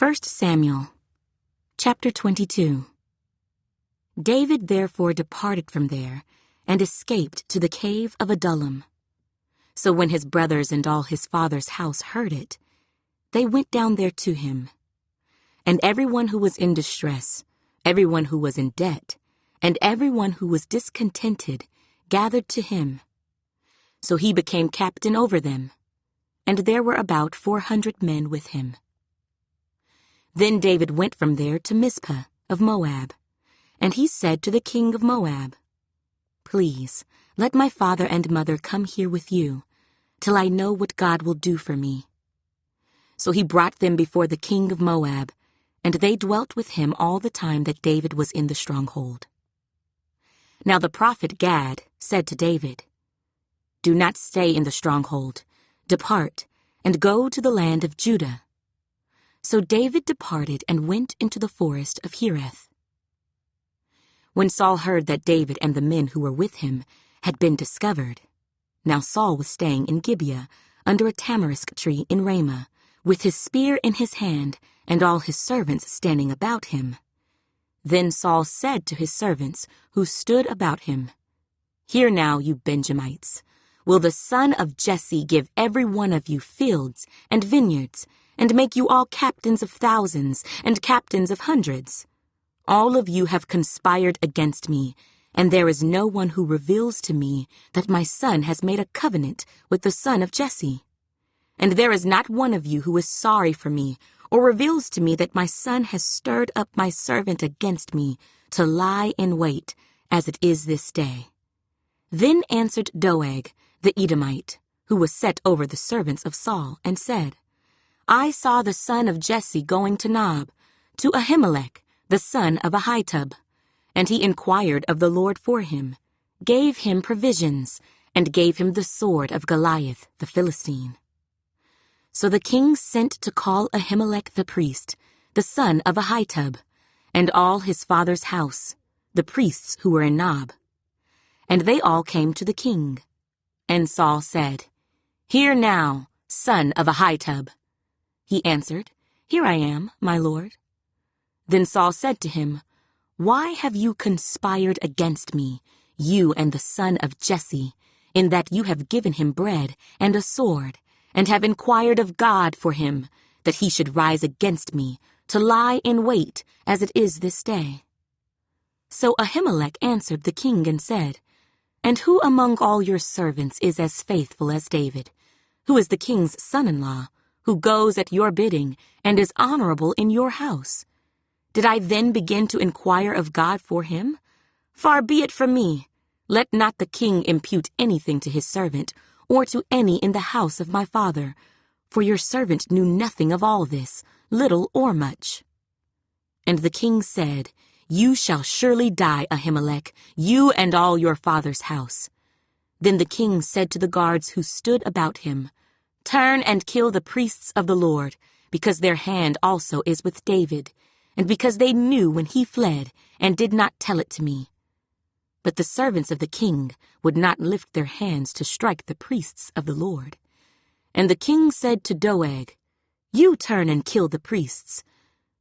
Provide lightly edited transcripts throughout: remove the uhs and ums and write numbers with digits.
1 Samuel, chapter 22. David therefore departed from there, and escaped to the cave of Adullam. So when his brothers and all his father's house heard it, they went down there to him. And everyone who was in distress, everyone who was in debt, and everyone who was discontented gathered to him. So he became captain over them, and there were about 400 men with him. Then David went from there to Mizpah of Moab, and he said to the king of Moab, "Please, let my father and mother come here with you, till I know what God will do for me." So he brought them before the king of Moab, and they dwelt with him all the time that David was in the stronghold. Now the prophet Gad said to David, "Do not stay in the stronghold. Depart, and go to the land of Judah." So David departed and went into the forest of Hereth. When Saul heard that David and the men who were with him had been discovered, now Saul was staying in Gibeah under a tamarisk tree in Ramah, with his spear in his hand and all his servants standing about him. Then Saul said to his servants who stood about him, "Hear now, you Benjamites. Will the son of Jesse give every one of you fields and vineyards, and make you all captains of thousands and captains of hundreds? All of you have conspired against me, and there is no one who reveals to me that my son has made a covenant with the son of Jesse. And there is not one of you who is sorry for me, or reveals to me that my son has stirred up my servant against me to lie in wait, as it is this day." Then answered Doeg, the Edomite, who was set over the servants of Saul, and said, "I saw the son of Jesse going to Nob, to Ahimelech, the son of Ahitub, and he inquired of the Lord for him, gave him provisions, and gave him the sword of Goliath the Philistine." So the king sent to call Ahimelech the priest, the son of Ahitub, and all his father's house, the priests who were in Nob. And they all came to the king. And Saul said, "Hear now, son of Ahitub." He answered, "Here I am, my lord." Then Saul said to him, "Why have you conspired against me, you and the son of Jesse, in that you have given him bread and a sword, and have inquired of God for him, that he should rise against me, to lie in wait, as it is this day?" So Ahimelech answered the king and said, "And who among all your servants is as faithful as David, who is the king's son-in-law, who goes at your bidding, and is honorable in your house? Did I then begin to inquire of God for him? Far be it from me. Let not the king impute anything to his servant, or to any in the house of my father, for your servant knew nothing of all this, little or much." And the king said, "You shall surely die, Ahimelech, you and all your father's house." Then the king said to the guards who stood about him, "Turn and kill the priests of the Lord, because their hand also is with David, and because they knew when he fled, and did not tell it to me." But the servants of the king would not lift their hands to strike the priests of the Lord. And the king said to Doeg, "You turn and kill the priests."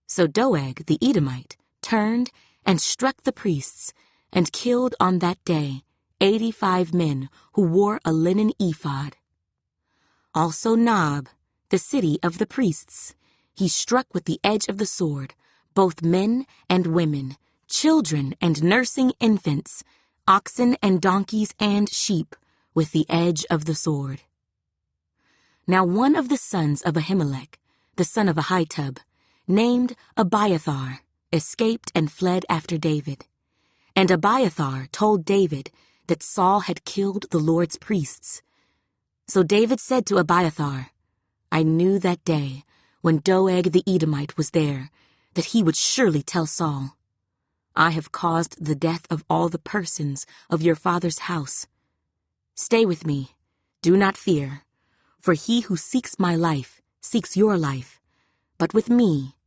So Doeg the Edomite turned and struck the priests, and killed on that day 85 men who wore a linen ephod. Also Nob, the city of the priests, he struck with the edge of the sword, both men and women, children and nursing infants, oxen and donkeys and sheep, with the edge of the sword. Now one of the sons of Ahimelech, the son of Ahitub, named Abiathar, escaped and fled after David. And Abiathar told David that Saul had killed the Lord's priests. So David said to Abiathar, "I knew that day, when Doeg the Edomite was there, that he would surely tell Saul. I have caused the death of all the persons of your father's house. Stay with me, do not fear, for he who seeks my life seeks your life, but with me